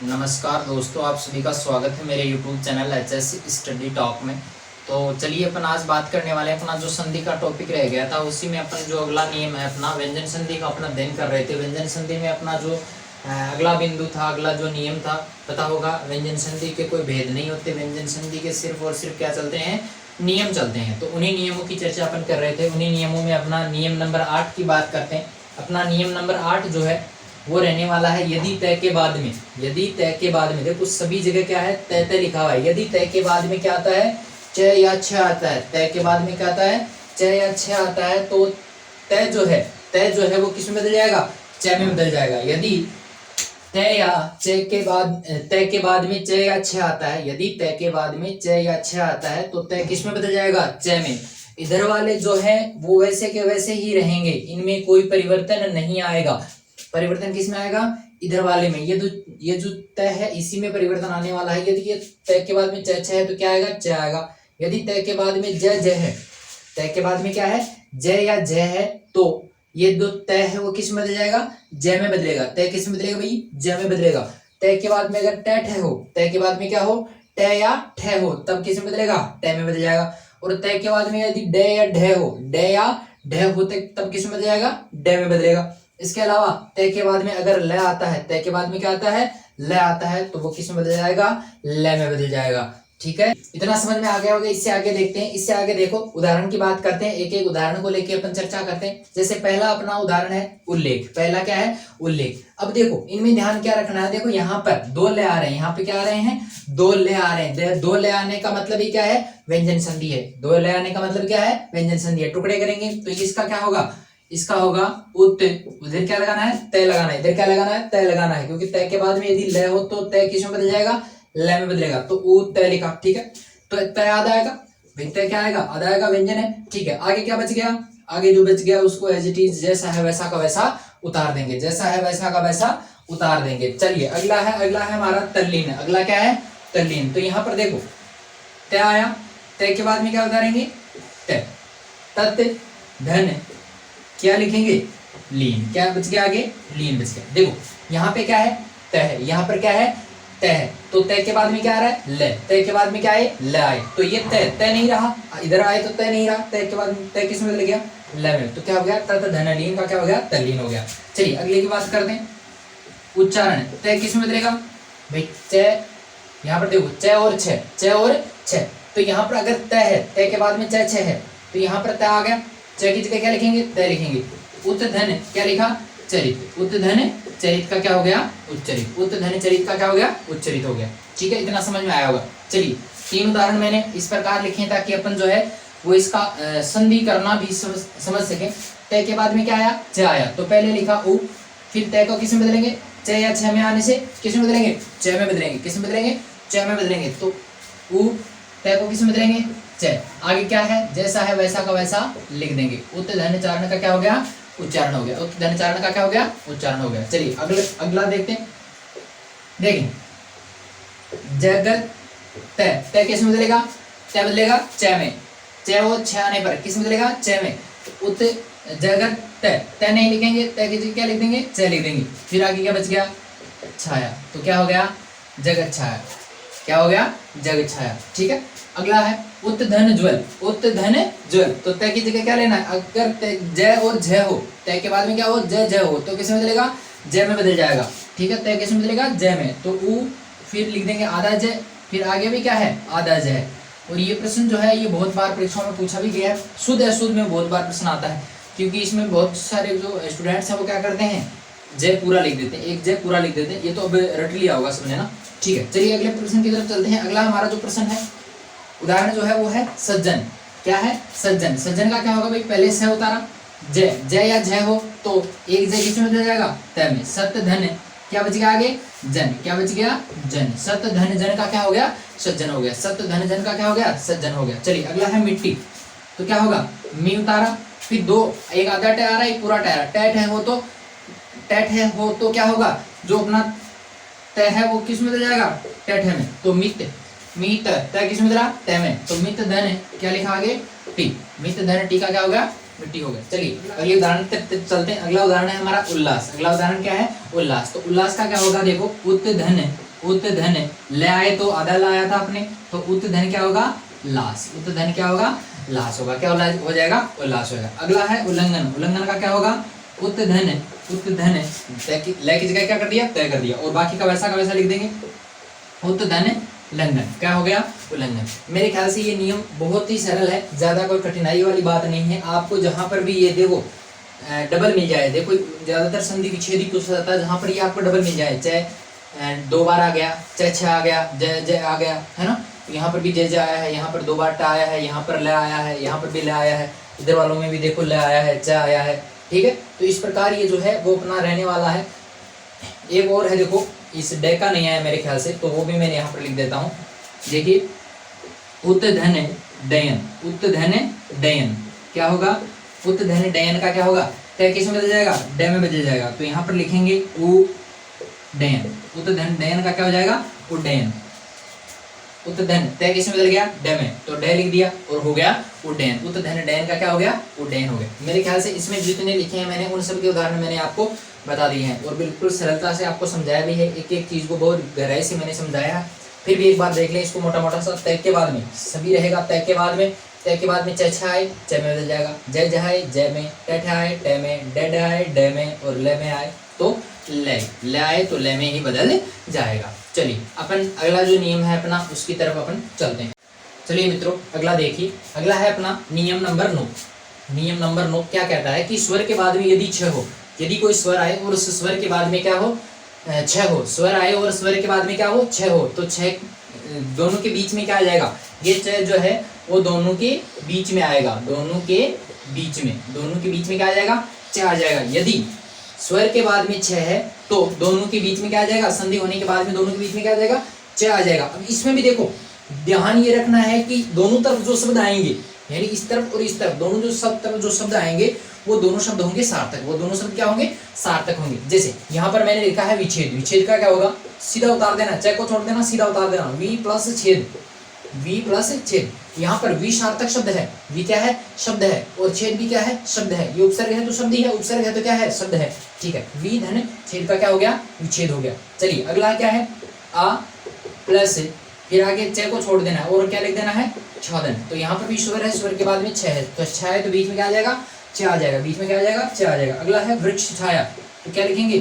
नमस्कार दोस्तों, आप सभी का स्वागत है मेरे YouTube channel HS study talk में। तो चलिए अपन आज बात करने वाले हैं अपना जो संधि का टॉपिक रह गया था उसी में अपन जो अगला नियम है अपना व्यंजन संधि का अपना अध्ययन कर रहे थे। व्यंजन संधि में अपना जो अगला बिंदु था, अगला जो नियम था, पता होगा व्यंजन संधि के कोई भेद नहीं होते। व्यंजन संधि के सिर्फ और सिर्फ क्या चलते हैं, नियम चलते हैं। तो उन्हीं नियमों की चर्चा अपन कर रहे थे। उन्हीं नियमों में अपना नियम नंबर 8 की बात करते हैं। अपना नियम नंबर 8 जो है वो रहने वाला है यदि तय के बाद में। यदि तय के बाद में देखो सभी जगह क्या है, तय तय लिखा हुआ है। यदि तय के बाद में क्या आता है, च या छ आता है। तय के बाद में क्या आता है, च या छ आता है। तो तय जो है वो किस में बदल जाएगा, च में बदल जाएगा। यदि तय या च के बाद, तय के बाद में च या छ आता है, यदि तय के बाद में च या छ आता है तो तय किस में बदल जाएगा, च में। इधर वाले जो है वो वैसे के वैसे ही रहेंगे, इनमें कोई परिवर्तन नहीं आएगा। परिवर्तन किस में आएगा, इधर वाले में। ये जो तय है इसी में परिवर्तन आने वाला है। यदि ये तय के बाद में च छ है तो क्या आएगा, च आएगा। यदि तय के बाद में ज ज है, तय के बाद में क्या है, ज या ज है, तो ये दो तय है वो किस में बदल जाएगा, ज में बदलेगा। तय किस में बदलेगा भाई, ज में बदलेगा। तय के बाद में अगर ट ठ हो, तय के बाद में क्या हो, ट या ठ हो, तब किस में बदलेगा, ट में बदल जाएगा। और तय के बाद में यदि ड या ढ हो, ड या ढ हो तब किस में बदल जाएगा, ड में बदलेगा। इसके अलावा तय के बाद में अगर ल आता है, तय के बाद में क्या आता है, ल आता है, तो वो किस में बदल जाएगा, ल में बदल जाएगा। ठीक है, इतना समझ में आ गया होगा। इससे आगे देखते हैं। इससे आगे देखो उदाहरण की बात करते हैं। एक एक उदाहरण को लेके अपन चर्चा करते हैं। जैसे पहला अपना उदाहरण है उल्लेख। पहला क्या है, उल्लेख। अब देखो इनमें ध्यान क्या रखना है, देखो यहाँ पर दो ले आ रहे हैं, यहाँ पे क्या आ रहे हैं, दो ले आ रहे हैं। दो ले आने का मतलब ही क्या है, व्यंजन संधि है। दो ले आने का मतलब क्या है, व्यंजन संधि है। टुकड़े करेंगे तो इसका क्या होगा, इसका होगा उत। उधर क्या लगाना है, तय लगाना है। इधर क्या लगाना है, तय लगाना है, क्योंकि तय के बाद में यदि ल हो तो तय किस में बदल जाएगा, ल में बदलेगा। तो उ तय लिखा, ठीक है। तो तय आधा आएगा भाई, तय क्या आएगा, आधा आएगा, व्यंजन है, ठीक है। आगे क्या बच गया, आगे जो बच गया उसको एज इट इज जैसा है वैसा का वैसा उतार देंगे, जैसा है वैसा का वैसा उतार देंगे। चलिए अगला है हमारा तल्लीन। अगला क्या है, तल्लीन। तो यहाँ पर देखो तय आया, तय के बाद में क्या उतारेंगे, तय। तत् धन क्या लिखेंगे, लीन। क्या बच गया आगे, लीन बच गया। देखो यहाँ पे क्या है, तय है, यहाँ पर क्या है, तय है। तो तय के बाद में क्या आ रहा है, ल। तय के बाद में क्या आए, ल आए। तो ये तय नहीं रहा, इधर आए तो तय नहीं रहा। तय के बाद में तय किस में बदल गया, ल में। तो क्या हो गया, तत् धन लीन का क्या हो गया, तल्लीन हो गया। चलिए अगले की बात करते हैं। उच्चारण, तय किस में बदलेगा भाई, च। यहाँ पर देखो च और छ, च और छ। तो यहाँ पर अगर तय है, तय के बाद में च छ है, तो यहाँ पर तय आ गया। च की जगह क्या लिखेंगे, तय लिखेंगे। उत धन क्या लिखा, चरित। उत धन चरित का क्या हो गया, उच्चरित। उत धन चरित का क्या हो गया, उच्चरित हो गया। ठीक है, इतना समझ में आया होगा। चलिए 3 उदाहरण मैंने इस प्रकार लिखे ताकि अपन जो है वो इसका संधि करना भी समझ सके। तय के बाद में क्या आया, च आया, तो पहले लिखा उ। फिर तय को किस में बदलेंगे, च या छ में आने से किस में बदलेंगे, च में बदलेंगे। किस में बदलेंगे, च में बदलेंगे। तो उ, तय को किस में बदलेंगे, च। आगे क्या है, जैसा है वैसा का वैसा लिख देंगे। उत धन चारण का क्या हो गया, उच्चारण हो गया। उत धन चारण का क्या हो गया, उच्चारण हो गया। चलिए अगला देखते हैं। देखिए जगत तय, तय किस में बदलेगा, तय बदलेगा च में। च वो छ आने पर किस में बदलेगा, च में। उत जगत तय, तय नहीं लिखेंगे, तय की जगह क्या लिख देंगे, च लिख देंगे। फिर आगे क्या बच गया, छाया। तो क्या हो गया, जगत छाया। क्या हो गया, जगत छाया। ठीक है, अगला है उत धन ज्वल। उत धन ज्वल, तो तय की जगह क्या लेना है, अगर ज और झ हो, तय के बाद में क्या हो, ज झ हो, तो किस में बदलेगा, ज में बदल जाएगा। ठीक है, तय किस में बदलेगा, ज में। तो उ फिर लिख देंगे आधा ज, फिर आगे भी क्या है, आधा ज है। और ये प्रश्न जो है ये बहुत बार परीक्षाओं में पूछा भी गया है। शुद्ध अशुद्ध में बहुत बार प्रश्न आता है, क्योंकि इसमें बहुत सारे जो स्टूडेंट्स हैं वो क्या करते हैं, जय पूरा लिख देते हैं, एक जय पूरा लिख देते हैं। ये तो अब रट लिया होगा समझे ना। ठीक है, चलिए अगले प्रश्न की तरफ चलते हैं। अगला हमारा जो प्रश्न है, उदाहरण जो है वो है सज्जन। क्या है, सज्जन। सज्जन का क्या होगा भाई, पहले से उतारा, जय या जय हो तो एक जय किस में बदल जाएगा, तय में। सत्य धन क्या बच गया आगे, जन। क्या बच गया, जन। सत्य धन जन का क्या हो गया, सज्जन हो गया। सत्य धन जन का क्या हो गया, सज्जन हो गया। चलिए अगला है मिट्टी। तो क्या होगा, मी उतारा, फिर दो, एक आधा ट आ रहा है, एक पूरा ट आ रहा है। टैट है हो तो, टैट है हो तो क्या होगा, जो अपना तय है वो किस में बदल जाएगा, टैट है में। तो मित, मित तय किस में बदला, तय में। तो मित धन क्या लिखा आगे, टी। मित धन टी का क्या हो गया, मिट्टी हो गया। चलिए अगले उदाहरण तक चलते हैं। अगला उदाहरण है हमारा उल्लास। अगला उदाहरण क्या है, उल्लास। तो उल्लास का क्या होगा, देखो उत धन उत धन ले आए तो आधा लाया था आपने, तो उत धन क्या होगा, लाश। उत धन क्या होगा, लाश होगा। क्या हो जाएगा, उल्लास होगा। अगला है उल्लंघन। उल्लंघन का क्या होगा, उत धन ले की जगह क्या कर दिया, तय कर दिया, और बाकी का वैसा लिख देंगे। उत धन लंघन क्या हो गया, उल्लंघन। मेरे ख्याल से ये नियम बहुत ही सरल है, ज्यादा कोई कठिनाई वाली बात नहीं है। आपको जहां पर भी ये देखो डबल मिल जाए, देखो ज्यादातर संधि विच्छेदी पूछा जाता है, जहां पर ये आपको डबल मिल जाए, चाहे 2 बार आ गया, चाहे 6 आ गया, जय जय आ गया, है ना। यहाँ पर भी जय जय आया है, यहाँ पर 2 बार टा आया है, यहाँ पर ले आया है, यहाँ पर भी ले आया है, इधर वालों में भी देखो ले आया है, च आया है, ठीक है। तो इस प्रकार ये जो है वो अपना रहने वाला है। एक और है, देखो इस डे का नहीं आया मेरे ख्याल से, तो वो भी मैंने यहाँ पर लिख देता हूँ। देखिए उत धन डयन, उत धन डयन क्या होगा, उत धन डयन का क्या होगा, तय किस में बदल जाएगा, डे में बदल जाएगा। तो यहाँ पर लिखेंगे उ डयन, उत धन डयन का क्या हो जाएगा, उड्डयन। उत धन तय किस में बदल गया, डे में, तो डे लिख दिया और हो गया उड्डयन। उत धन डयन का क्या हो गया, उड्डयन हो गया। मेरे ख्याल से इसमें जितने लिखे हैं मैंने उन सब के उदाहरण मैंने आपको बता दिए हैं, और बिल्कुल सरलता से आपको समझाया भी है। एक एक चीज को बहुत गहराई से मैंने समझाया है। फिर भी एक बार देख लें इसको मोटा मोटा सा। तय के बाद में सभी रहेगा, तय के बाद में, तय के बाद में च आए, च में बदल जाएगा, जय जहाए जय में, ट आए ट में, डे आए डे में, और ले में आए तो ले आए तो ले में ही बदल जाएगा। चलिए अपन अगला जो नियम है अपना उसकी तरफ अपन चलते हैं। चलिए मित्रों अगला देखिए, अगला है अपना नियम नंबर 9। नियम नंबर 9 क्या कहता है कि स्वर के बाद में यदि छ हो, यदि कोई स्वर आए और उस स्वर के बाद में क्या हो, छ हो, स्वर आए और स्वर के बाद में क्या हो, छ हो, तो छ दोनों के बीच में क्या आ जाएगा, ये छ जो है वो दोनों के बीच में आएगा, दोनों के बीच में क्या आ जाएगा, च आ जाएगा। यदि स्वर के बाद में छ है तो दोनों के बीच में क्या आ जाएगा, संधि होने के बाद में दोनों के बीच में क्या आ जाएगा, च आ जाएगा। अब इसमें भी देखो ध्यान ये रखना है कि दोनों तरफ जो शब्द आएंगे, यानी इस तरफ और इस तरफ, दोनों तरफ जो शब्द आएंगे वो दोनों शब्द होंगे सार्थक, वो दोनों शब्द क्या होंगे, सार्थक होंगे। जैसे यहाँ पर मैंने लिखा है विच्छेद, विच्छेद का क्या होगा, सीधा उतार देना, च को छोड़ देना, सीधा उतार देना, वी प्लस छेद, वी प्लस छेद। यहाँ पर वी सार्थक शब्द है, वी क्या है, शब्द है, और छेद भी क्या है, शब्द है। ये उपसर्ग है तो शब्द ही है, उपसर्ग है तो क्या है, शब्द है, ठीक है। वी धन छेद का क्या हो गया, विच्छेद हो गया। चलिए अगला क्या है, आ प्लस, फिर आगे च को छोड़ देना है और क्या लिख देना है, छादन। तो यहाँ पर भी स्वर है, स्वर के बाद में छ है, तो छ है तो बीच में क्या आ जाएगा, च आ जाएगा, बीच में क्या आ जाएगा, च आ जाएगा। अगला है वृक्ष छाया, तो क्या लिखेंगे,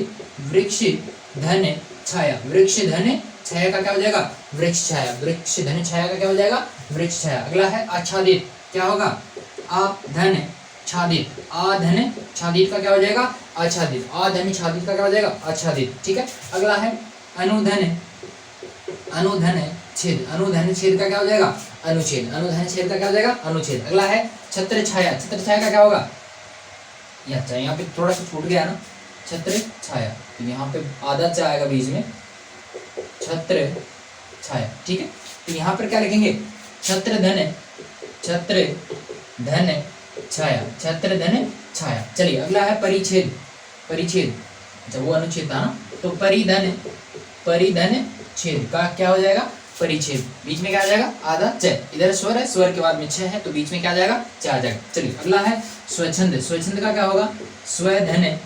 वृक्ष धन छाया, वृक्ष धन छाया का क्या हो जाएगा, वृक्ष छाया, वृक्ष धन छाया का क्या हो जाएगा, वृक्ष छाया। अगला है आच्छादित, क्या होगा, आप धन छादित, आ धन छादित का क्या हो जाएगा, आच्छादित, आ धन छादित का क्या हो जाएगा, आच्छादित, ठीक है। अगला है अनुधन, अनुधन छेद, अनुधन छेद का क्या हो जाएगा, अनुच्छेद, अनुधन छेद का क्या हो जाएगा, अनुच्छेद। अगला है छत्र छाया, छत्र छाया का क्या होगा, अच्छा यहाँ पे थोड़ा सा छूट गया ना, छत्र छाया, तो यहाँ पे आधा च आएगा बीच में, छत्र छाया, ठीक है। तो यहाँ पर क्या लिखेंगे, छत्र धन छाया, छत्र धन छाया। चलिए अगला है परिच्छेद, परिच्छेद, अच्छा वो अनुच्छेद था ना, तो परिधन छेद का क्या हो जाएगा, परिच्छेद, बीच में क्या आ जाएगा, आधा च, इधर स्वर है, स्वर के बाद में छ है तो बीच में क्या आ जाएगा, च आ जाएगा। चलिए अगला है स्वच्छंद, स्वच्छंद का क्या होगा, स्वधन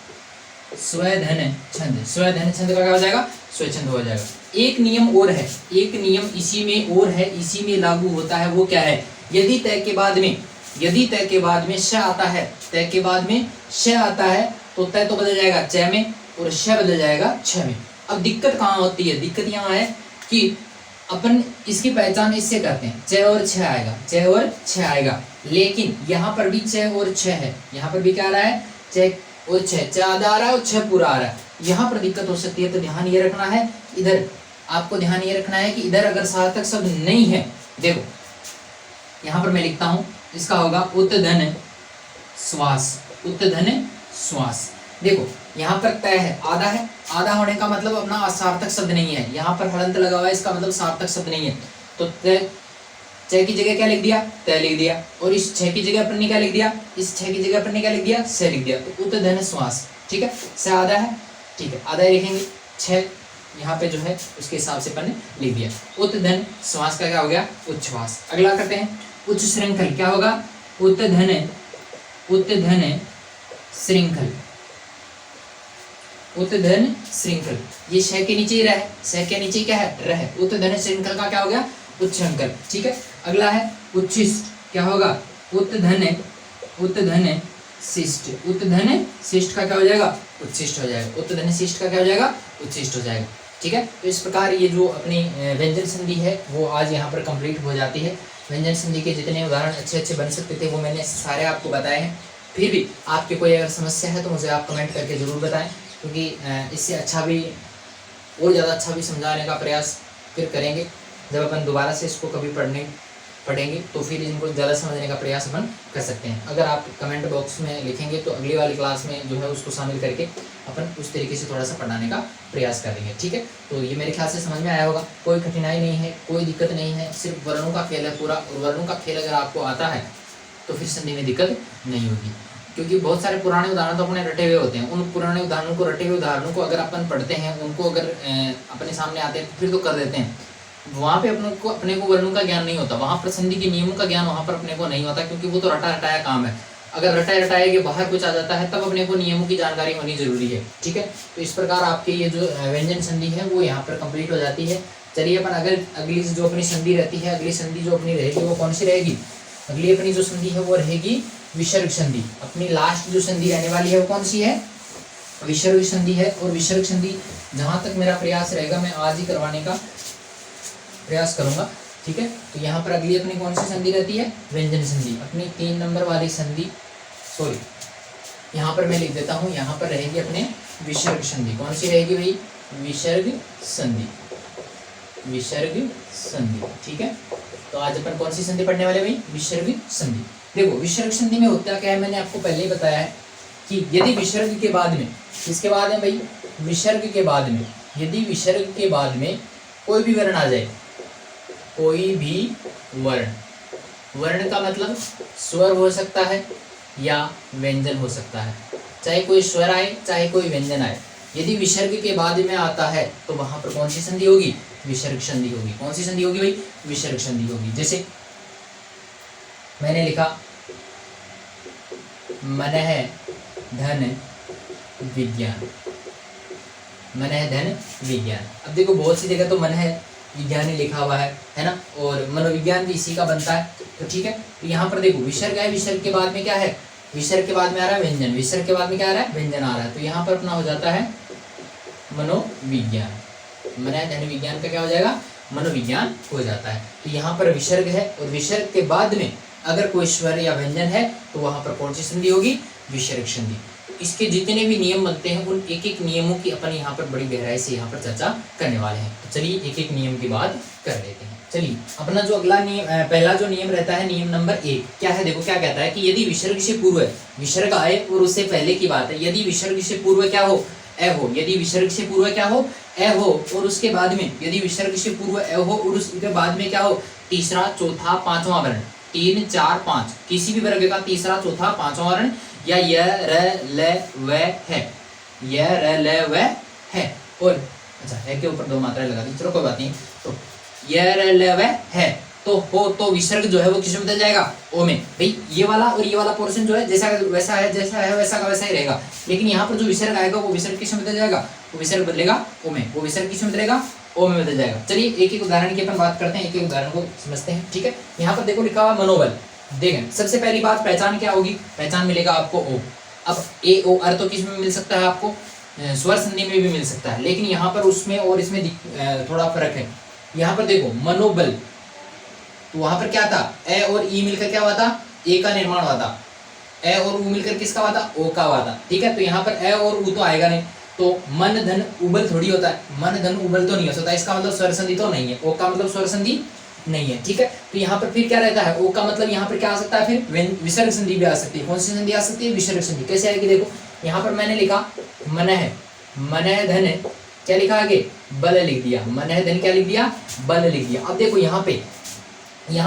छंद, स्वधन छंद का क्या हो जाएगा, स्वच्छंद हो जाएगा। एक नियम और है, एक नियम इसी में और है, इसी में लागू होता है, वो क्या है, यदि तय के बाद में श आता है, तय के बाद में श आता है तो तय तो बदल जाएगा च में और श बदल जाएगा छ में। अब दिक्कत कहाँ होती है, दिक्कत यहाँ है कि अपन इसकी पहचान इससे करते हैं, च और छ आएगा, च और छ आएगा, लेकिन यहाँ पर भी च और छ है, यहाँ पर भी क्या आ रहा है, च और छ, च आधा आ रहा है और छ पूरा आ रहा है, यहाँ पर दिक्कत हो सकती है। तो ध्यान ये रखना है, इधर आपको ध्यान ये रखना है कि इधर अगर सार्थक शब्द नहीं है, देखो यहाँ पर मैं लिखता हूँ, इसका होगा उत्धन श्वास, उत्धन श्वास। देखो यहाँ पर तय है, आधा होने का मतलब अपना सार्थक शब्द नहीं है, यहाँ पर हलंत लगा हुआ है, इसका मतलब सार्थक शब्द नहीं है, तो तय च की जगह क्या लिख दिया, तय लिख दिया, और इस छ की जगह पर क्या लिख दिया, इस छ की जगह पर क्या लिख दिया, से लिख दिया, तो उत्धन श्वास, ठीक है। से आधा है, ठीक है, आधा लिखेंगे, छ यहाँ पे जो है उसके हिसाब से अपन ने लिख दिया। उत्धन श्वास का क्या हो गया, उच्छ्वास। अगला करते हैं उच्च श्रृंखल, क्या होगा, उत्धन श्रृंखल, उतधन श्रृंखल, ये श के नीचे ही रह, स के नीचे क्या है रह, उतधन श्रृंखल का क्या हो गया उच्छृंखल। ठीक है, अगला है उच्छिष्ट, क्या होगा उतधन, उतधन शिष्ट, उतधन शिष्ट का क्या हो जाएगा उच्छिष्ट हो जाएगा, उतधन शिष्ट का क्या हो जाएगा उच्छिष्ट हो जाएगा। ठीक है, तो इस प्रकार ये जो अपनी व्यंजन संधि है वो आज यहाँ पर कंप्लीट हो जाती है। व्यंजन संधि के जितने उदाहरण अच्छे अच्छे बन सकते थे वो मैंने सारे आपको बताए हैं। फिर भी आपके कोई अगर समस्या है तो मुझे आप कमेंट करके ज़रूर बताएं, क्योंकि इससे अच्छा भी और ज़्यादा अच्छा भी समझाने का प्रयास फिर करेंगे। जब अपन दोबारा से इसको कभी पढ़ेंगे तो फिर इनको ज़्यादा समझने का प्रयास अपन कर सकते हैं। अगर आप कमेंट बॉक्स में लिखेंगे तो अगली वाली क्लास में जो है उसको शामिल करके अपन उस तरीके से थोड़ा सा पढ़ाने का प्रयास करेंगे। ठीक है, तो ये मेरे ख्याल से समझ में आया होगा, कोई कठिनाई नहीं है, कोई दिक्कत नहीं है, सिर्फ वर्णों का खेल है पूरा। और वर्णों का खेल अगर आपको आता है तो फिर संधि में दिक्कत नहीं होगी, क्योंकि बहुत सारे पुराने उदाहरण तो अपने रटे हुए होते हैं। उन पुराने उदाहरणों को, रटे हुए उदाहरणों को अगर अपन पढ़ते हैं, उनको अगर अपने सामने आते हैं तो फिर तो कर देते हैं। वहाँ पे अपने को वर्णों का ज्ञान नहीं होता, वहाँ पर संधि के नियमों का ज्ञान वहाँ पर अपने को नहीं होता, क्योंकि वो तो रटा रटाया काम है। अगर रटाए रटाए के बाहर कुछ आ जाता है तब अपने को नियमों की जानकारी होनी जरूरी है। ठीक है, तो इस प्रकार आपके ये जो व्यंजन संधि है वो यहाँ पर कंप्लीट हो जाती है। चलिए अपन अगली जो अपनी संधि रहती है, अगली संधि जो अपनी रहेगी वो कौन सी रहेगी? अगली अपनी जो संधि है वो रहेगी विसर्ग संधि। अपनी लास्ट जो संधि रहने वाली है वो कौन सी है? विसर्ग संधि है। और विसर्ग संधि जहाँ तक मेरा प्रयास रहेगा मैं आज ही करवाने का प्रयास करूंगा। ठीक है, तो यहाँ पर अगली अपनी कौन सी संधि रहती है? व्यंजन संधि। अपनी 3 नंबर वाली संधि, सॉरी यहाँ पर मैं लिख देता हूँ, यहाँ पर रहेगी अपने विसर्ग संधि। कौन सी रहेगी भाई? विसर्ग संधि, विसर्ग संधि। ठीक है, तो आज अपन कौन सी संधि पढ़ने वाले भाई? विसर्ग संधि। देखो विसर्ग संधि में होता क्या है, मैंने आपको पहले ही बताया है कि यदि विसर्ग के बाद में, किसके बाद में भाई? विसर्ग के बाद में, यदि विसर्ग के बाद में कोई भी वर्ण आ जाए, कोई भी वर्ण, वर्ण का मतलब स्वर हो सकता है या व्यंजन हो सकता है, चाहे कोई स्वर आए चाहे कोई व्यंजन आए, यदि विसर्ग के बाद में आता है तो वहां पर कौन सी संधि होगी? विसर्ग संधि होगी। कौन सी संधि होगी भाई? विसर्ग संधि होगी। जैसे मैंने लिखा मनः धन विज्ञान, मनः धन विज्ञान। अब देखो बहुत सी जगह तो मनः विज्ञान ही लिखा हुआ है ना, और मनोविज्ञान भी इसी का बनता है। तो ठीक है, तो यहाँ पर देखो विसर्ग है, विसर्ग के बाद में क्या है? विसर्ग के बाद में आ रहा है व्यंजन, विसर्ग के बाद में क्या आ रहा है? व्यंजन आ रहा है। तो यहाँ पर अपना हो जाता है मनोविज्ञान। मनः धन विज्ञान का क्या हो जाएगा? मनोविज्ञान हो जाता है। तो यहाँ पर विसर्ग है और विसर्ग के बाद में अगर कोई स्वर या व्यंजन है तो वहां पर कौन सी संधि होगी? विसर्ग संधि। इसके जितने भी नियम बनते हैं उन एक एक नियमों की अपन यहाँ पर बड़ी गहराई से यहाँ पर चर्चा करने वाले हैं। तो चलिए एक एक नियम की बात कर लेते हैं। चलिए अपना जो अगला नियम, पहला जो नियम रहता है, नियम नंबर 1 क्या है? देखो क्या कहता है कि यदि विसर्ग से पूर्व विसर्ग आए और उससे पहले की बात है, यदि विसर्ग से पूर्व क्या हो? ए हो। यदि विसर्ग से पूर्व क्या हो? ए हो। और उसके बाद में यदि विसर्ग से पूर्व ए हो और उसके बाद में क्या हो? तीसरा, चौथा, पांचवा वर्ण, 3, 4, 5 किसी भी वर्ग का तीसरा, चौथा, पांचवा वर्ण, या य, र, ल, व है, य, र, ल, व है। और अच्छा है के ऊपर 2 मात्राएं लगा दी, चलो कोई बात नहीं। तो य, र, ल, व है तो हो, तो विसर्ग जो है वो किस में बदल जाएगा? ओ में। भाई ये वाला और ये वाला पोर्शन जो है जैसा वैसा है, जैसा है वैसा का वैसा ही रहेगा, लेकिन यहाँ पर जो विसर्ग आएगा वो विसर्ग किस में बदल जाएगा? वो विसर्ग बदलेगा ओ में, वो विसर्ग किस में बदलेगा? ओ में बदल जाएगा। चलिए एक एक उदाहरण की अपन बात करते हैं, एक एक उदाहरण को समझते हैं। ठीक है, यहाँ पर देखो लिखा हुआ मनोबल। देखें सबसे पहली बात पहचान क्या होगी? पहचान मिलेगा आपको ओ। अब ए ओ अर्थ तो किस में मिल सकता है आपको? स्वर संधि में भी मिल सकता है, लेकिन यहाँ पर उसमें और इसमें थोड़ा फर्क है। यहाँ पर देखो मनोबल, तो वहां पर क्या था? ए और ई मिलकर क्या हुआ था? ए का निर्माण हुआ था। ए और उ मिलकर किसका हुआ था? ओ का हुआ था। ठीक है, तो यहाँ पर ए और उ तो आएगा नहीं, तो मन धन उबल थोड़ी होता है, मन धन उबल तो नहीं हो सकता, इसका मतलब स्वर संधि तो नहीं है, ओ का मतलब स्वर संधि नहीं है। ठीक है, तो यहाँ पर फिर क्या रहता है? ओ का मतलब यहाँ पर क्या आ सकता है? फिर विसर्ग संधि भी आ सकती है। कौन सी संधि आ सकती है? विसर्ग संधि। कैसे आएगी? देखो यहाँ पर मैंने लिखा मनः, मनः धन क्या लिखा आगे? बल लिख दिया। मनः धन क्या लिख दिया? बल लिख दिया। अब देखो यहाँ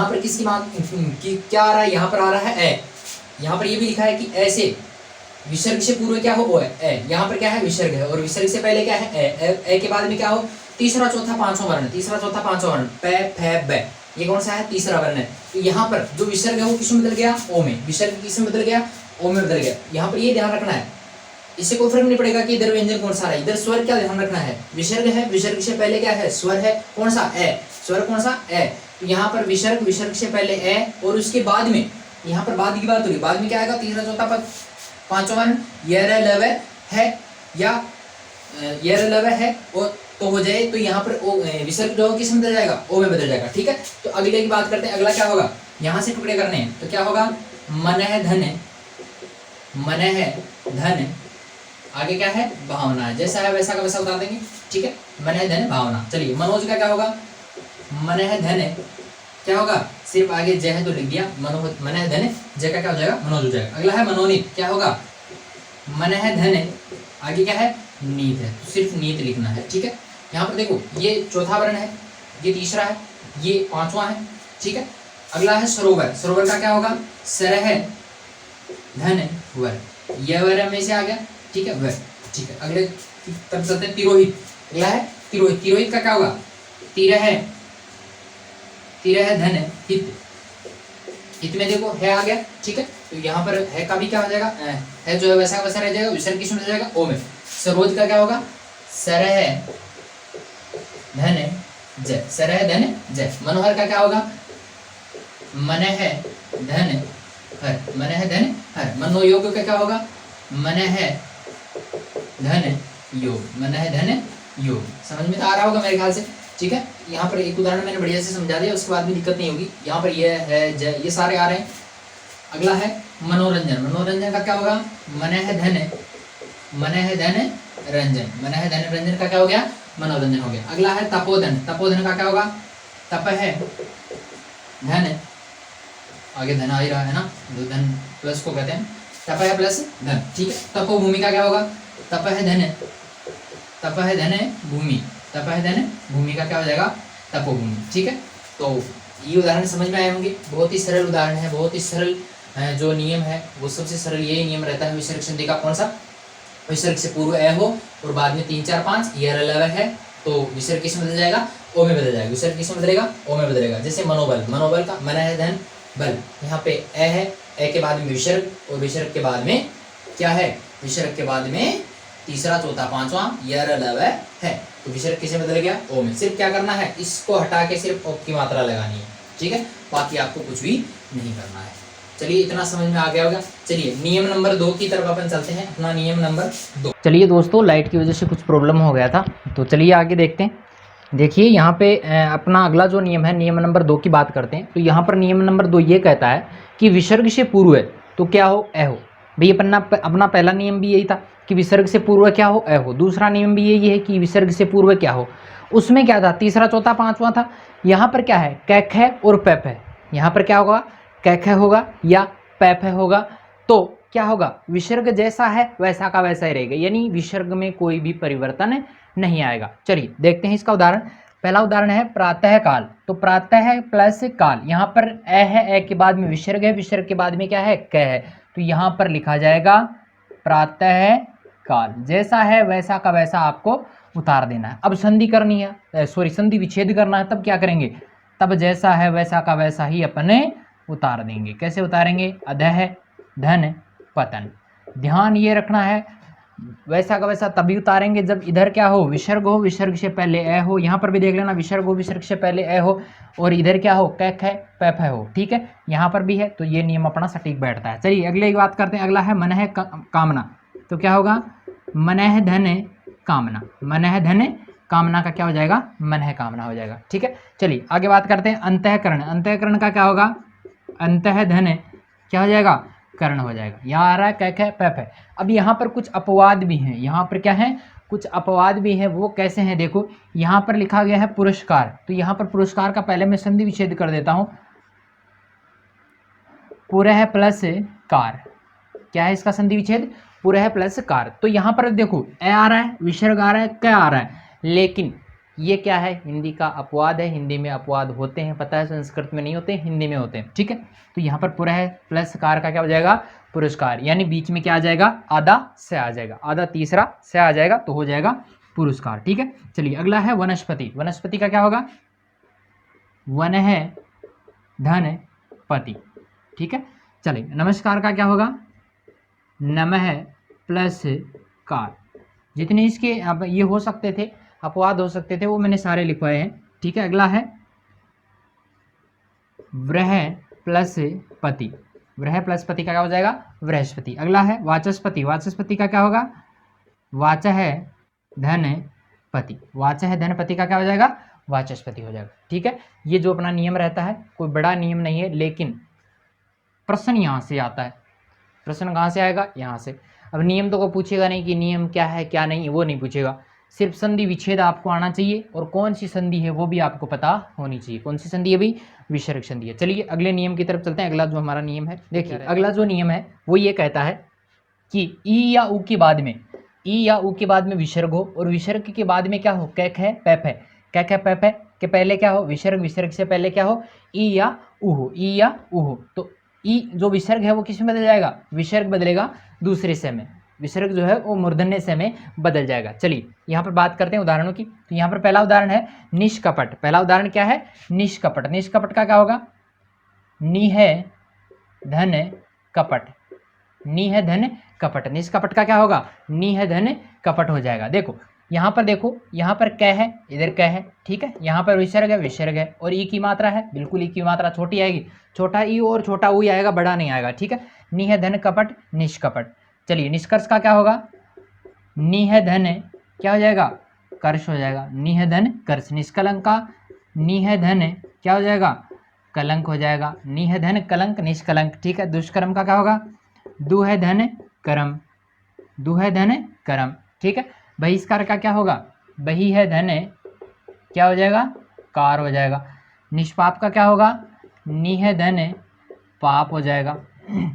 पर किसकी बात क्या आ रहा है? यहाँ पर आ रहा है ए। यहाँ पर ये भी लिखा है कि ऐसे विसर्ग से पूर्व क्या हो? ओ है ए। यहाँ पर क्या है? विसर्ग है, और विसर्ग से पहले क्या है? ए के बाद में क्या हो? तीसरा, चौथा, पांचवा वर्ण, तीसरा, चौथा, पांचवा वर्ण, पे, फे, बे। ये कौन सा है? तीसरा वर्ण है। तो यहाँ पर जो विसर्ग है वो किस में बदल गया? ओ में। विसर्ग किस में बदल गया? ओ में बदल गया। यहाँ पर ये ध्यान रखना है इससे कोई फर्क नहीं पड़ेगा कि इधर व्यंजन कौन सा है। इधर स्वर क्या ध्यान रखना है, विसर्ग है, विसर्ग से पहले क्या है, स्वर है, कौन सा, ए, स्वर कौन सा, ए। तो यहाँ पर विसर्ग, विसर्ग से पहले ए, और उसके बाद में, यहाँ पर बाद की बात हो रही, बाद में क्या आएगा, तीसरा चौथा पद, पांचवा वर्ण, य लव है, या य लव है, और तो हो जाए तो यहाँ पर ओ विसर्ग जो किस में बदल जाएगा, ओ में बदल जाएगा, ठीक है। तो अगले की बात करते हैं, अगला क्या होगा, यहाँ से टुकड़े करने हैं, तो क्या होगा, मन है धन, मन है धन, आगे क्या है, भावना है, जैसा है वैसा का वैसा उतार देंगे, ठीक है। मन है धन भावना। चलिए मनोज का क्या होगा, मन है धन, क्या होगा, सिर्फ आगे जय है तो लिख दिया, मन है धन, जय का क्या हो जाएगा, मनोज हो जाएगा। अगला है मनोनीत, क्या होगा, मन है धन, आगे क्या है, नीत है, तो सिर्फ नीत लिखना है, ठीक है। यहाँ पर देखो ये चौथा वर्ण है, ये तीसरा है, ये पांचवा है, ठीक है। अगला है सरोवर, सरोवर का क्या होगा, सरह धन वर, यह वर में से आ गया, ठीक है, वर, ठीक है। अगले तब चलते हैं तिरोहित, अगला है तिरोहित, तिरोहित का क्या होगा, तिरह, तिरह धन हित, हित में देखो है आ गया, ठीक है। तो यहाँ पर है का भी क्या हो जाएगा, है जो है वैसा वैसा रह जाएगा, विसर्ग किस में रह जाएगा, ओ में। सरोज का क्या होगा, सरह धन जय, सरह धन जय। मनोहर का क्या होगा, मन है धन हर, मन है धन हर। मनोयोग का क्या होगा, मन है धन योग, मन है धन योग। समझ में तो आ रहा होगा मेरे ख्याल से, ठीक है। यहाँ पर एक उदाहरण मैंने बढ़िया से समझा दिया, उसके बाद भी दिक्कत नहीं होगी। यहाँ पर ये है जय, ये सारे आ रहे हैं। अगला है मनोरंजन, मनोरंजन का क्या होगा, मन है धन, मन है धन रंजन, मन है धन रंजन का क्या हो गया, मनोरंजन हो गया। अगला है तपोधन, तपोधन का क्या होगा, तप है धन, आगे धन आ ही रहा है ना, धन प्लस को कहते हैं, तप है प्लस धन, ठीक है। तपोभूमि का क्या होगा, तप है धन, तप है धन भूमि, तप है धन भूमि का क्या हो जाएगा, तपोभूमि, ठीक है। तो ये उदाहरण समझ में आए होंगे, बहुत ही सरल उदाहरण है, बहुत ही सरल जो नियम है वो सबसे सरल यही नियम रहता है विसर्ग संधि का। कौन सा, विसर्ग से पूर्व ए हो और बाद में 3 4 5 ये अलग है, तो विसर्ग किस में बदल जाएगा, ओ में बदल जाएगा। विसर्ग किस में बदलेगा, ओ में बदलेगा। जैसे मनोबल, मनोबल का मन है धन बल, यहाँ पे ए है, ए के बाद में विसर्ग, और विसर्ग के बाद में क्या है, विसर्ग के बाद में तीसरा चौथा पांचवा यर लव है, तो विसर्ग किसे बदल गया, ओ में। सिर्फ क्या करना है, इसको हटा के सिर्फ ओ की मात्रा लगानी है, ठीक है, बाकी आपको कुछ भी नहीं करना है। चलिए इतना समझ में आ गया होगा। चलिए नियम नंबर 2 की तरफ अपन चलते हैं, अपना नियम नंबर 2। चलिए दोस्तों, लाइट की वजह से कुछ प्रॉब्लम हो गया था, तो चलिए आगे देखते हैं। देखिए यहाँ पे अपना अगला जो नियम है, नियम नंबर 2 की बात करते हैं। तो यहाँ पर नियम नंबर 2 ये कहता है कि विसर्ग से पूर्व है तो क्या हो, ए हो। भाई अपना पहला नियम भी यही था कि विसर्ग से पूर्व क्या हो, ए हो। दूसरा नियम भी यही है कि विसर्ग से पूर्व क्या हो। उसमें क्या था, तीसरा चौथा पांचवा था। यहाँ पर क्या है, कैख है और पैप है। यहाँ पर क्या होगा, कैख होगा या पैप होगा, तो क्या होगा, विसर्ग जैसा है वैसा का वैसा ही रहेगा, यानी विसर्ग में कोई भी परिवर्तन नहीं आएगा। चलिए देखते हैं इसका उदाहरण। पहला उदाहरण है प्रातः काल, तो प्रातः प्लस काल, यहाँ पर ए है, ए के बाद में विसर्ग है, विसर्ग के बाद में क्या है, क है, तो यहाँ पर लिखा जाएगा प्रातः काल, जैसा है वैसा का वैसा आपको उतार देना है। अब संधि करनी है, सॉरी संधि विच्छेद करना है, तब क्या करेंगे, तब जैसा है वैसा का वैसा ही अपने उतार देंगे। कैसे उतारेंगे, अधः धन पतन। ध्यान ये रखना है, वैसा का वैसा तभी उतारेंगे जब इधर क्या हो, विसर्ग हो, विसर्ग से पहले ए हो। यहाँ पर भी देख लेना, विसर्ग हो, विसर्ग से पहले ए हो, और इधर क्या हो, कैख है, पैप है हो, ठीक है। यहाँ पर भी है, तो ये नियम अपना सटीक बैठता है। चलिए अगले की बात करते हैं। अगला है मन है कामना, तो क्या होगा, मन है धन कामना, मन है धन कामना का क्या हो जाएगा, मन है कामना हो जाएगा, ठीक है। चलिए आगे बात करते हैं। अंतःकरण, अंतःकरण का क्या होगा, अंतः धन क्या हो जाएगा, कर्ण हो जाएगा। यहाँ आ रहा है कैख है, पैप है। अब यहाँ पर कुछ अपवाद भी हैं, यहाँ पर क्या है, कुछ अपवाद भी हैं। वो कैसे हैं, देखो यहाँ पर लिखा गया है पुरस्कार, तो यहाँ पर पुरस्कार का पहले मैं संधि विच्छेद कर देता हूँ। पुरः प्लस कार, क्या है इसका संधि विच्छेद, पुरः प्लस कार। तो यहाँ पर देखो ए आ रहा है, विसर्ग आ रहा है, क आ रहा है, लेकिन ये क्या है, हिंदी का अपवाद है। हिंदी में अपवाद होते हैं, पता है, संस्कृत में नहीं होते, हिंदी में होते हैं, ठीक है। तो यहाँ पर पुरः प्लस कार का क्या हो जाएगा, पुरस्कार, यानी बीच में क्या आ जाएगा, आधा से आ जाएगा, आधा तीसरा से आ जाएगा, तो हो जाएगा पुरस्कार, ठीक है। चलिए अगला है वनस्पति, वनस्पति का क्या होगा, वन है धन पति, ठीक है। चलिए नमस्कार का क्या होगा, नमः प्लस कार। जितने इसके अब ये हो सकते थे, अपवाद हो सकते थे, वो मैंने सारे लिखवाए हैं। ठीक है, अगला है व्रह प्लस पति। व्रह प्लस पति का क्या हो जाएगा? बृहस्पति। अगला है वाचस्पति। वाचस्पति का क्या होगा? वाच है धन पति। वाच है धन पति का क्या हो जाएगा? वाचस्पति हो जाएगा। ठीक है, ये जो अपना नियम रहता है, कोई बड़ा नियम नहीं है, लेकिन प्रश्न यहाँ से आता है। प्रश्न कहाँ से आएगा? यहाँ से। अब नियम तो को पूछेगा नहीं कि नियम क्या है क्या नहीं, वो नहीं पूछेगा। सिर्फ संधि विच्छेद आपको आना चाहिए, और कौन सी संधि है वो भी आपको पता होनी चाहिए। कौन सी संधि है भाई? विसर्ग संधि है। चलिए अगले नियम की तरफ चलते हैं। अगला जो हमारा नियम है, देखिए अगला जो नियम है वो ये कहता है कि ई या ऊ के बाद में, ई या ऊ के बाद में विसर्ग हो, और विसर्ग के बाद में क्या हो? कैक है पैप है। कैक है पैप है के पहले क्या हो? विसर्ग। विसर्ग से पहले क्या हो? ई या ऊ हो। ई या ऊ हो। तो ई जो विसर्ग है वो किस में बदल जाएगा? विसर्ग बदलेगा दूसरे से में। विसर्ग जो है वो मूर्धन्य से में बदल जाएगा। चलिए यहाँ पर बात करते हैं उदाहरणों की। तो यहाँ पर पहला उदाहरण है निष्कपट। पहला उदाहरण क्या है? निष्कपट। निष्कपट का क्या होगा? नी है धन कपट। नी है धन कपट। निष्कपट का क्या होगा? नी है धन कपट हो जाएगा। देखो यहाँ पर, देखो यहाँ पर कै है, इधर कै है। ठीक है, यहाँ पर विसर्ग है, विसर्ग है, और ई की मात्रा है, बिल्कुल ई की मात्रा छोटी आएगी। छोटा ई और छोटा ऊ आएगा, बड़ा नहीं आएगा। ठीक है, नी है धन कपट निष्कपट। चलिए निष्कर्ष का क्या होगा? नी है धन क्या हो जाएगा? कर्ष हो जाएगा। नी है धन कर्ष। निष्कलंक का नी है धन क्या हो जाएगा? कलंक हो जाएगा। नी है धन कलंक निष्कलंक। ठीक है, दुष्कर्म का क्या होगा? दु है धन कर्म। दु है धन कर्म। ठीक है, बहिष्कार का क्या होगा? बही है धन क्या हो जाएगा? कार हो जाएगा। निष्पाप का क्या होगा? नी है धन पाप हो जाएगा।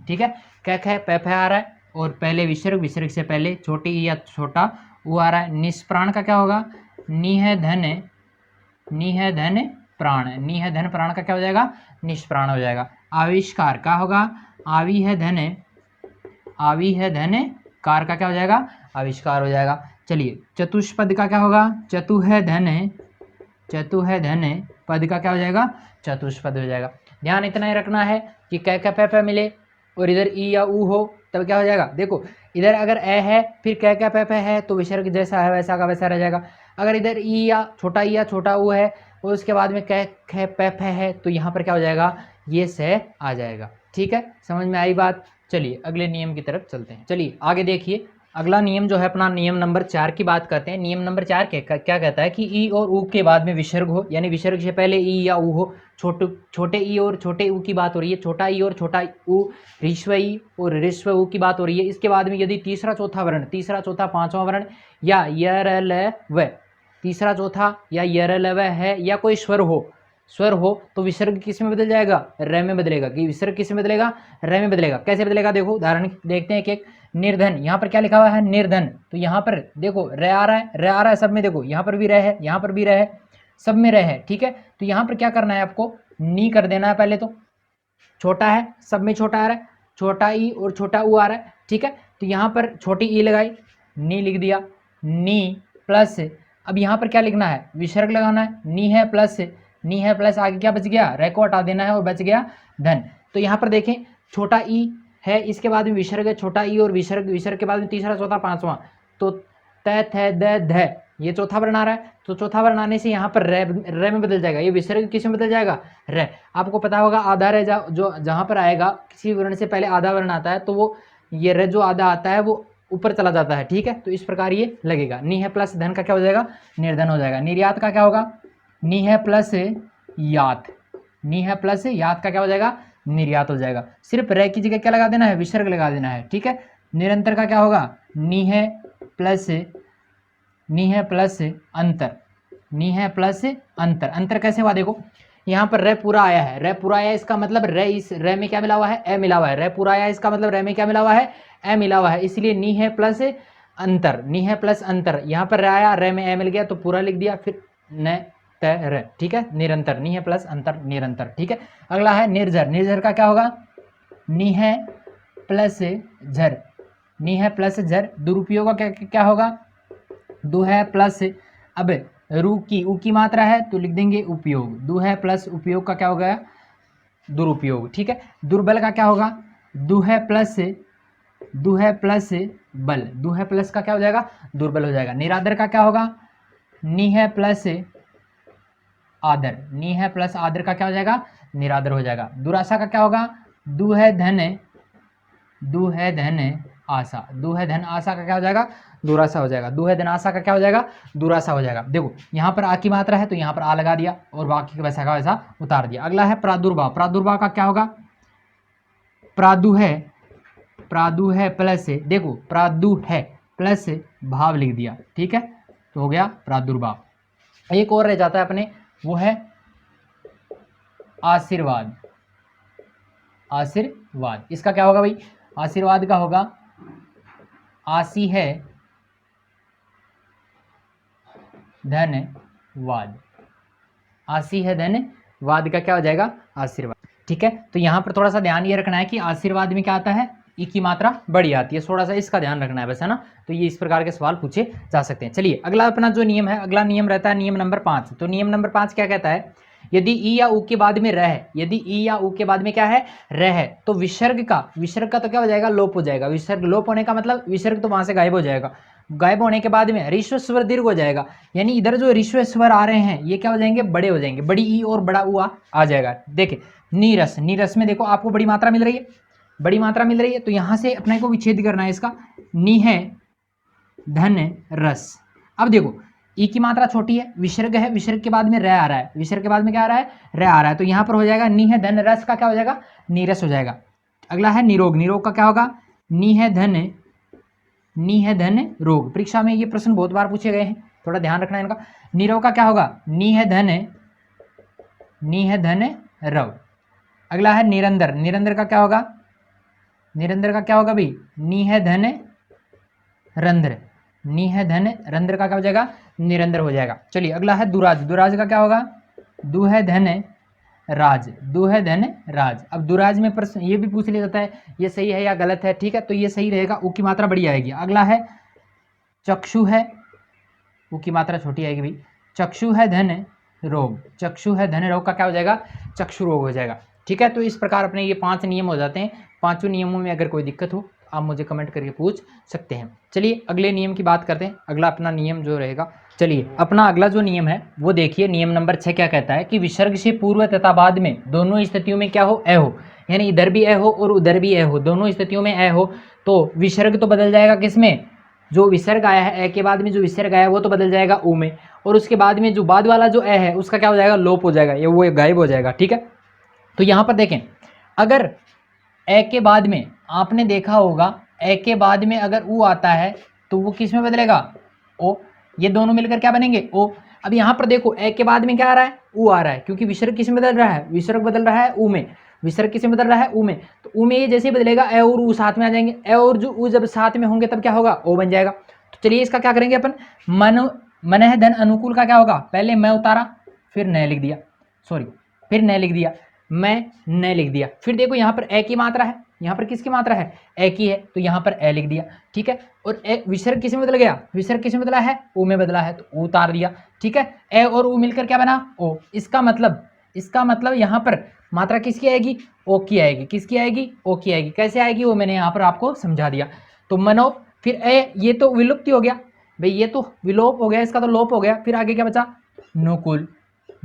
ठीक है, कैक है पैप है आ रहा है, और पहले विसर्ग, विसर्ग से पहले छोटी ई या छोटा ऊ आ रहा है। निष्प्राण का क्या होगा? नी है धन प्राण। नी है धन प्राण का क्या हो जाएगा? निष्प्राण हो जाएगा। आविष्कार का होगा? आवी है धन कार का क्या हो जाएगा? आविष्कार हो जाएगा। चलिए चतुष्पद का क्या होगा? चतु है धन पद का क्या हो जाएगा? चतुष्पद हो जाएगा। ध्यान इतना ही रखना है कि कै का पै मिले और इधर ई या ऊ हो, तब क्या हो जाएगा? देखो इधर अगर ए है फिर कै का पै है तो विसर्ग जैसा है वैसा का वैसा रह जाएगा। अगर इधर ई या छोटा ऊ है और उसके बाद में कै खे पै है तो यहाँ पर क्या हो जाएगा? ये से आ जाएगा। ठीक है, समझ में आई बात? चलिए अगले नियम की तरफ चलते हैं। चलिए आगे देखिए, अगला नियम जो है अपना नियम नंबर 4 की बात करते हैं। नियम नंबर 4 क्या कहता है कि ई और ऊ के बाद में विसर्ग हो, यानी विसर्ग से पहले ई या ऊ हो। छोटे ई और छोटे ऊ की बात हो रही है। छोटा ई और छोटा ऊ, ऋस्व ई और ऋस्व ऊ की बात हो रही है। इसके बाद में यदि तीसरा चौथा वर्ण, तीसरा चौथा पांचवा वर्ण या यरलव, तीसरा चौथा या यरलव है, या कोई स्वर हो तो विसर्ग किस में बदल जाएगा? र में बदलेगा। कि विसर्ग किस में बदलेगा? र में बदलेगा। कैसे बदलेगा? देखो उदाहरण देखते हैं। एक निर्धन, यहाँ पर क्या लिखा हुआ है? निर्धन। तो यहाँ पर देखो र आ रहा है सब में। देखो यहाँ पर भी र है, यहाँ पर भी र है, सब में र है। ठीक है, तो यहाँ पर क्या करना है आपको? नी कर देना है। पहले तो छोटा है, सब में छोटा आ रहा है, छोटा ई और छोटा ऊ आ रहा है। ठीक है, तो यहाँ पर छोटी ई लगाई, नी लिख दिया। नी प्लस, अब यहाँ पर क्या लिखना है? विसर्ग लगाना है। नी है प्लस आगे क्या बच गया? र को हटा देना है और बच गया धन। तो यहाँ पर देखें छोटा ई है, इसके बाद में विसर्ग है, छोटा ई और विसर्ग के बाद में तीसरा चौथा पांचवा, तो त थ द ध, ये चौथा वर्ण आ रहा है। तो चौथा वर्ण आने से यहाँ पर र में बदल जाएगा। ये विसर्ग किस में बदल जाएगा? र। आपको पता होगा आधा र जो जहाँ पर आएगा, किसी वर्ण से पहले आधा वर्ण आता है तो वो ये र जो आधा आता है वो ऊपर चला जाता है। ठीक है, तो इस प्रकार ये लगेगा। नी है प्लस धन का क्या हो जाएगा? निर्धन हो जाएगा। निर्यात का क्या होगा? नी है प्लस यात। नी है प्लस यात का क्या हो जाएगा? निर्यात हो जाएगा। सिर्फ र की जगह क्या लगा देना है? विसर्ग लगा देना है। ठीक है, निरंतर का क्या होगा? नी है प्लस अंतर। नी है प्लस अंतर। अंतर कैसे हुआ? देखो यहाँ पर र पूरा आया है, र पूरा आया, इसका मतलब र, इस र में क्या मिला हुआ है? ए मिला हुआ है। र पूरा आया, इसका मतलब र में क्या मिला हुआ है? ए मिला हुआ है, इसलिए नी है प्लस अंतर। नी है प्लस अंतर, यहाँ पर र आया, र में ए मिल गया तो पूरा लिख दिया, फिर न त र। ठीक है, निरंतर। नी है प्लस अंतर निरंतर। ठीक है, अगला है निर्झर। निर्झर का क्या होगा? नी है प्लस झर। नी है प्लस झर। दुरुपयोग का क्या होगा? दु है प्लस, अब रू की ऊ की मात्रा है तो लिख देंगे उपयोग। दु है प्लस उपयोग का क्या हो गया? दुरुपयोग। ठीक है, दुर्बल का क्या होगा? दु है प्लस बल, दुह प्लस का क्या हो जाएगा, दुर्बल हो जाएगा। निरादर का क्या होगा, निह प्लस आदर, निह प्लस आदर का क्या हो जाएगा, निरादर हो जाएगा। दुराशा का क्या होगा, दुह धन, दुह धन आशा, दुह धन आशा का क्या हो जाएगा, दुराशा हो जाएगा। दुह धन आशा का क्या हो जाएगा, दुराशा हो जाएगा। देखो यहाँ पर आ की मात्रा है तो यहाँ पर आ लगा दिया और बाकी का वैसा का वैसा उतार दिया। अगला है प्रादुर्भाव, प्रादुर्भाव का क्या होगा, प्रादुह, प्रादुह प्लस, देखो प्रादुह प्लस भाव लिख दिया, ठीक है, तो हो गया प्रादुर्भाव। एक और रह जाता है अपने, वो है आशीर्वाद, आशीर्वाद, इसका क्या होगा भाई, आशीर्वाद का होगा आशी है धन्यवाद, आशी है धन्यवाद का क्या हो जाएगा, आशीर्वाद, ठीक है। तो यहाँ पर थोड़ा सा ध्यान ये रखना है कि आशीर्वाद में क्या आता है, ई की मात्रा बड़ी आती है, थोड़ा सा इसका ध्यान रखना है बस, है ना। तो ये इस प्रकार के सवाल पूछे जा सकते हैं। चलिए अगला अपना जो नियम है, अगला नियम रहता है नियम नंबर 5। तो नियम नंबर 5 क्या कहता है, यदि ई या ऊ के बाद में रह है, यदि ई या ऊ के बाद में क्या है, रह है, तो विसर्ग का तो क्या हो जाएगा, लोप हो जाएगा। विसर्ग लोप होने का मतलब विसर्ग तो वहां से गायब हो जाएगा, गायब होने के बाद में ऋस्व स्वर दीर्घ हो जाएगा, यानी इधर जो ऋस्व स्वर आ रहे हैं ये क्या हो जाएंगे, बड़े हो जाएंगे, बड़ी ई और बड़ा ऊ आ जाएगा। देखे नीरस, नीरस में देखो आपको बड़ी मात्रा मिल रही है, बड़ी मात्रा मिल रही है, तो यहां से अपने को विच्छेद करना है इसका, नी है धन रस। अब देखो ई की मात्रा छोटी है, विसर्ग है, विसर्ग के बाद में रह आ रहा है, विसर्ग के बाद में क्या आ रहा है, रह आ रहा है, तो यहाँ पर हो जाएगा नी है धन रस का क्या हो जाएगा, नीरस हो जाएगा। अगला है निरोग, निरोग का क्या होगा, नी है धन रोग। परीक्षा में ये प्रश्न बहुत बार पूछे गए हैं, थोड़ा ध्यान रखना है इनका। निरोग का क्या होगा, नी है धन रव। अगला है निरंतर, निरंतर का क्या होगा, निरंतर का क्या होगा भाई, नी है धन रंध्र, नी है धन रंध्र का क्या हो जाएगा, निरंतर हो जाएगा। चलिए अगला है दुराज, दुराज का क्या होगा, दु है धन राज, दु है धन राज। अब दुराज में प्रश्न ये भी पूछ लिया जाता है ये सही है या गलत है, ठीक है, तो ये सही रहेगा, ऊ की मात्रा बड़ी आएगी। अगला है चक्षु है, ऊ की मात्रा छोटी आएगी भाई, चक्षु है धन रोग, चक्षु है धन रोग का क्या हो जाएगा, चक्षु रोग हो जाएगा, ठीक है। तो इस प्रकार अपने ये 5 नियम हो जाते हैं। 5 नियमों में अगर कोई दिक्कत हो आप मुझे कमेंट करके पूछ सकते हैं। चलिए अगले नियम की बात करते हैं। अगला अपना नियम जो रहेगा, चलिए अपना अगला जो नियम है वो देखिए, नियम नंबर 6 क्या कहता है कि विसर्ग से पूर्व तथा बाद में दोनों स्थितियों में क्या हो, ए हो, यानी इधर भी ए हो और उधर भी ए हो, दोनों स्थितियों में ए हो, तो विसर्ग तो बदल जाएगा किसमें, जो विसर्ग आया है ए के बाद में जो विसर्ग आया है वो तो बदल जाएगा ऊ में, और उसके बाद में जो बाद वाला जो ए है उसका क्या हो जाएगा, लोप हो जाएगा, ये वो गायब हो जाएगा, ठीक है। तो यहाँ पर देखें, अगर ए के बाद में आपने देखा होगा, ए के बाद में अगर ऊ आता है तो वो किस में बदलेगा, ओ, ये दोनों मिलकर क्या बनेंगे, ओ। अब यहाँ पर देखो ए के बाद में क्या आ रहा है, ऊ आ रहा है, क्योंकि विसर्ग किस में बदल रहा है, विसर्ग बदल रहा है ऊ में, विसर्ग किस में बदल रहा है, ऊ में, तो ऊ में ये जैसे बदलेगा ए और ऊ साथ में आ जाएंगे, ए और जो ऊ जब साथ में होंगे तब क्या होगा, ओ बन जाएगा। तो चलिए इसका क्या करेंगे अपन, मन है धन अनुकूल का क्या होगा, पहले मैं उतारा फिर न लिख दिया, सॉरी फिर न लिख दिया, मैं न लिख दिया, फिर देखो यहाँ पर ए की मात्रा है, यहाँ पर किसकी मात्रा है, ए की है, तो यहाँ पर ए लिख दिया, ठीक है। और ए विसर्ग किस में बदल गया, विसर्ग किस में बदला है, ऊ में बदला है, तो ऊ उतार दिया, ठीक है। ए और ऊ मिलकर क्या बना, ओ। इसका मतलब यहाँ पर मात्रा किसकी आएगी, ओ की आएगी, किसकी आएगी, ओ की आएगी। कैसे आएगी वो मैंने यहाँ पर आपको समझा दिया। तो मनो, फिर ए, ये तो विलुप्ति हो गया भाई, ये तो विलोप हो गया, इसका तो लोप हो गया, फिर आगे क्या बचा, नुकुल,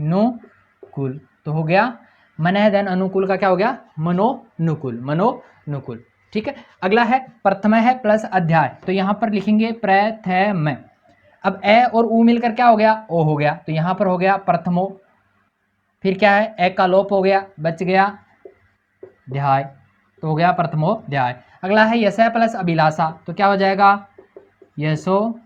नुकुल, तो हो गया मन है धन अनुकूल का क्या हो गया, मनोनुकूल, मनोनुकूल, ठीक है। अगला है प्रथम है प्लस अध्याय, तो यहाँ पर लिखेंगे प्रथम। अब ए और ऊ मिलकर क्या हो गया, ओ हो गया, तो यहाँ पर हो गया प्रथमो, फिर क्या है, ए का लोप हो गया, बच गया ध्याय, तो हो गया प्रथमोध्याय। अगला है यश प्लस अभिलाषा, तो क्या हो जाएगा, यशो,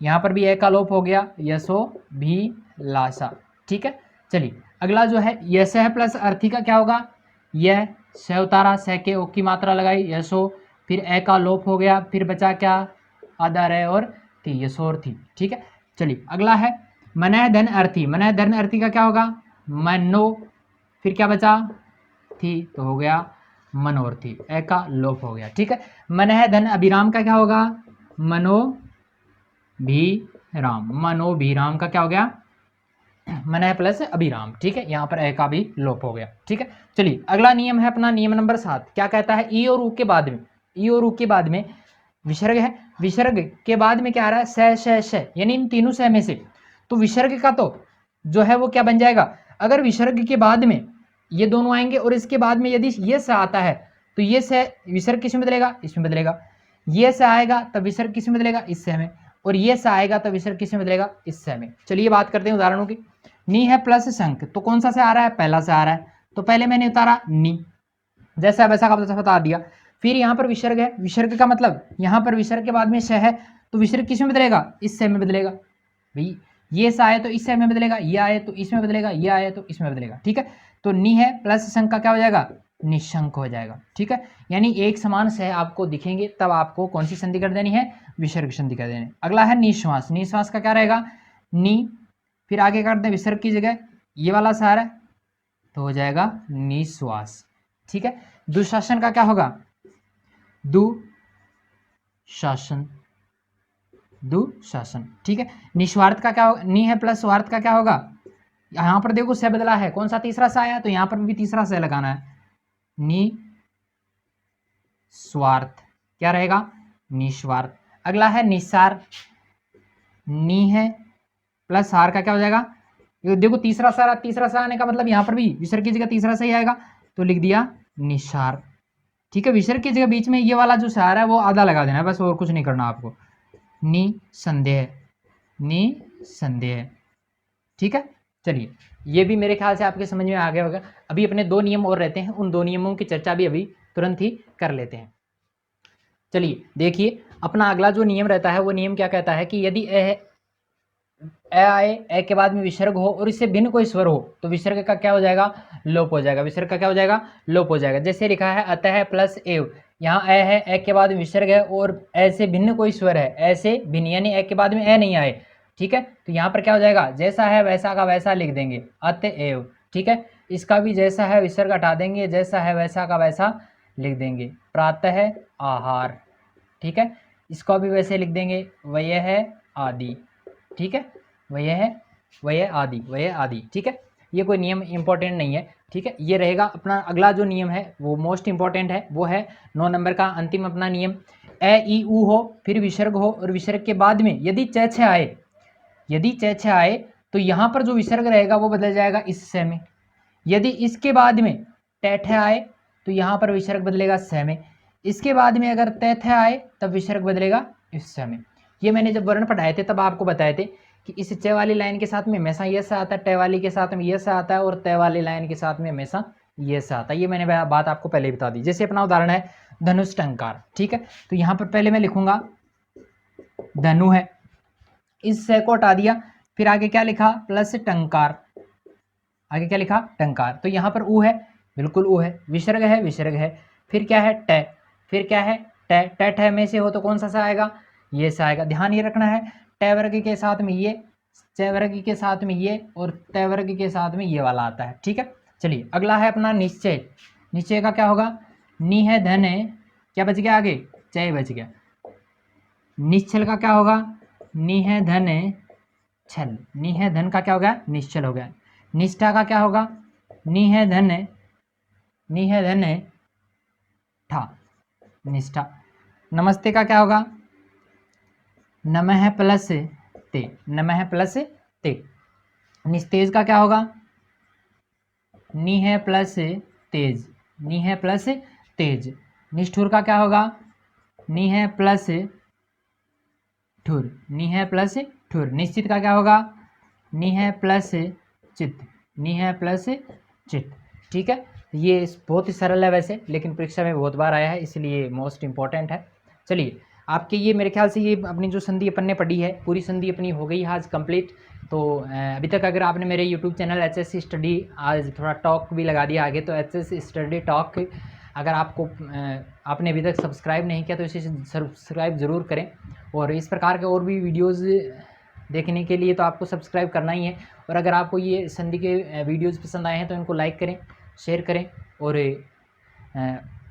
यहाँ पर भी ए का लोप हो गया, यशो भी लाशा, ठीक है। चलिए अगला जो है यश है प्लस अर्थी का क्या होगा, यह स उतारा, स के ओ की मात्रा लगाई, यशो, फिर ए का लोप हो गया, फिर बचा क्या, आधा रहे और थी, यशोर थी, ठीक है। चलिए अगला है मन धन अर्थी, मन धन अर्थी का क्या होगा, मनो, फिर क्या बचा, थी, तो हो गया मनोर्थी, ए का लोप हो गया, ठीक है। मन है धन अभिराम का क्या होगा, मनो भी राम, मनो भी राम का क्या हो गया, मन है प्लस अभिराम, ठीक है, यहाँ पर ए का भी लोप हो गया, ठीक है। चलिए अगला नियम है अपना नियम नंबर 7, क्या कहता है, ई और ऊ के बाद में, ई और ऊ के बाद में विसर्ग है, विसर्ग के बाद में क्या आ रहा है, श, यानी इन तीनों से में से, तो विसर्ग का तो जो है वो क्या बन जाएगा, अगर विसर्ग के बाद में ये दोनों आएंगे और इसके बाद में यदि ये स आता है तो ये स विसर्ग किस में बदलेगा, इसमें बदलेगा। ये स आएगा तब विसर्ग किस में बदलेगा, इस स में। और ये स आएगा तब विसर्ग किस में बदलेगा, इस स में। चलिए बात करते हैं उदाहरणों की। नी है प्लस शंख, तो कौन सा से आ रहा है, पहला से आ रहा है, तो पहले मैंने उतारा नी, जैसा वैसा का बता दिया। फिर यहाँ पर विसर्ग है, विसर्ग का मतलब यहाँ पर विसर्ग के बाद में श है, तो विसर्ग किस में बदलेगा, इस स में बदलेगा। भाई ये स आए तो इस स में बदलेगा, ये आए तो इसमें बदलेगा, ये आए तो इसमें बदलेगा। ठीक है, तो नी है प्लस शंख का क्या हो जाएगा, निशंक हो जाएगा। ठीक है, यानी एक समान सह आपको दिखेंगे तब आपको कौन सी संधि कर देनी है, विसर्ग संधि कर देनी। अगला है निश्वास, निश्वास का क्या रहेगा, नी, फिर आगे कर दें विसर्ग की जगह ये वाला सहारा है तो हो जाएगा निश्वास। ठीक है, दुशासन का क्या होगा, दुशासन, दुशासन। ठीक है, निस्वार्थ का क्या होगा, नी है प्लस स्वार्थ का क्या होगा, यहां पर देखो से बदला है, कौन सा तीसरा सा आया, तो यहां पर भी तीसरा से लगाना है, नी स्वार्थ क्या रहेगा, निस्वार्थ। अगला है निस्सार, नी है प्लस सार का क्या हो जाएगा, ये देखो तीसरा सा, तीसरा सा आने का मतलब यहां पर भी विसर्ग की जगह तीसरा सा ही आएगा, तो लिख दिया निस्सार। ठीक है, विसर्ग की जगह बीच में ये वाला जो सार है वो आधा लगा देना है बस, और कुछ नहीं करना आपको। निसंदेह, निसंदेह। ठीक है, चलिए ये भी मेरे ख्याल से आपके समझ में आ गया होगा। अभी अपने दो नियम और रहते हैं, उन दो नियमों की चर्चा भी अभी तुरंत ही कर लेते हैं। चलिए देखिए, अपना अगला जो नियम रहता है वो नियम क्या कहता है कि यदि ए आए, ए के बाद में विसर्ग हो और इससे भिन्न कोई स्वर हो तो विसर्ग का क्या हो जाएगा, लोप हो जाएगा। विसर्ग का क्या हो जाएगा, लोप हो जाएगा। जैसे लिखा है अतः प्लस एव, यहाँ ए है, ए के बाद में विसर्ग है और ए से भिन्न कोई स्वर है, ए से भिन्न यानी ए के बाद में ए नहीं आए। ठीक है, तो यहाँ पर क्या हो जाएगा, जैसा है वैसा का वैसा लिख देंगे, अतएव। ठीक है, इसका भी जैसा है विसर्ग हटा देंगे, जैसा है वैसा का वैसा लिख देंगे, प्रातः आहार। ठीक है, इसको भी वैसे लिख देंगे, वयः है आदि। ठीक है, वयः आदि, वयः आदि। ठीक है, ये कोई नियम इंपॉर्टेंट नहीं है। ठीक है, ये रहेगा अपना अगला जो नियम है वो मोस्ट इंपॉर्टेंट है, वो है 9 नंबर का अंतिम अपना नियम। ए ई उ हो, फिर विसर्ग हो और विसर्ग के बाद में यदि च आए, यदि च आए तो यहाँ पर जो विसर्ग रहेगा वो बदल जाएगा इस से में। यदि इसके बाद में ट आए तो यहाँ पर विसर्ग बदलेगा स में। इसके बाद में अगर त आए तब विसर्ग बदलेगा इस से में। ये मैंने जब वर्ण पढ़ाए थे तब आपको बताए थे कि इस च वाली लाइन के साथ में हमेशा ये सा आता है, ट वाली के साथ में ये सा आता है और त वाली लाइन के साथ में हमेशा ये सा आता है। ये मैंने बात आपको पहले ही बता दी। जैसे अपना उदाहरण है धनुष टंकार। ठीक है, तो यहाँ पर पहले मैं लिखूंगा धनु है, इस से को हटा दिया, फिर आगे क्या लिखा, प्लस टंकार, आगे क्या लिखा, टंकार। तो यहाँ पर ऊ है, बिल्कुल ऊ है, विसर्ग है, विसर्ग है, फिर क्या है ट, फिर क्या है ट, ट में से हो तो कौन सा सा आएगा, ये सा आएगा। ध्यान ये रखना है, ट वर्ग के साथ में ये, च वर्ग के साथ में ये और त वर्ग के साथ में ये वाला आता है। ठीक है, चलिए अगला है अपना निश्चय। निश्चय का क्या होगा, नी है धन है, क्या बच गया आगे, चय बच गया। निश्चल का क्या होगा, नी है धन छल, नी है धन का क्या हो गया, निश्चल हो गया। निष्ठा का क्या होगा, नी है धन, नी है धन ठा, निष्ठा। नमस्ते का क्या होगा, नमः प्लस ते, नमः प्लस ते। निस्तेज का क्या होगा, नी है प्लस तेज, नी है प्लस तेज। निष्ठुर का क्या होगा, नी है प्लस ठुर, नी है प्लस ठुर। निश्चित का क्या होगा, नी है प्लस चित्त, नी है प्लस चित्त। ठीक है, ये बहुत ही सरल है वैसे, लेकिन परीक्षा में बहुत बार आया है इसलिए मोस्ट इंपॉर्टेंट है। चलिए आपके ये मेरे ख्याल से ये अपनी जो संधि अपन ने पढ़ी है पूरी संधि अपनी हो गई है आज कंप्लीट। तो अभी तक अगर आपने मेरे यूट्यूब चैनल HSC स्टडी, आज थोड़ा टॉक भी लगा दिया आगे, तो HSC स्टडी टॉक अगर आपको आपने अभी तक सब्सक्राइब नहीं किया तो इसे सब्सक्राइब ज़रूर करें। और इस प्रकार के और भी वीडियोज़ देखने के लिए तो आपको सब्सक्राइब करना ही है। और अगर आपको ये संधि के वीडियोज़ पसंद आए हैं तो इनको लाइक करें, शेयर करें और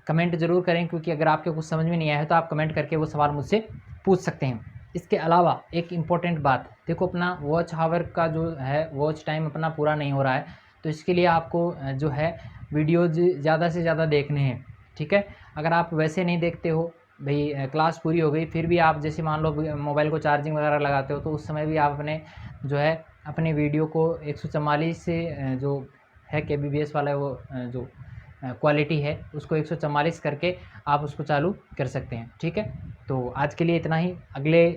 कमेंट ज़रूर करें, क्योंकि अगर आपके कुछ समझ में नहीं आया है तो आप कमेंट करके वो सवाल मुझसे पूछ सकते हैं। इसके अलावा एक इम्पॉर्टेंट बात, देखो अपना वॉच आवर का जो है वॉच टाइम अपना पूरा नहीं हो रहा है, तो इसके लिए आपको जो है वीडियोज़ ज़्यादा से ज़्यादा देखने हैं। ठीक है, अगर आप वैसे नहीं देखते हो भाई क्लास पूरी हो गई, फिर भी आप जैसे मान लो मोबाइल को चार्जिंग वगैरह लगाते हो, तो उस समय भी आप अपने जो है अपनी वीडियो को 144 से जो है KBPS वाला वो जो क्वालिटी है उसको 144 करके आप उसको चालू कर सकते हैं। ठीक है, तो आज के लिए इतना ही। अगले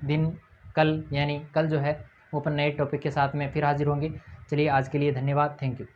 दिन कल यानी कल जो है वो अपन नए टॉपिक के साथ में फिर हाजिर होंगे। चलिए आज के लिए धन्यवाद, थैंक यू।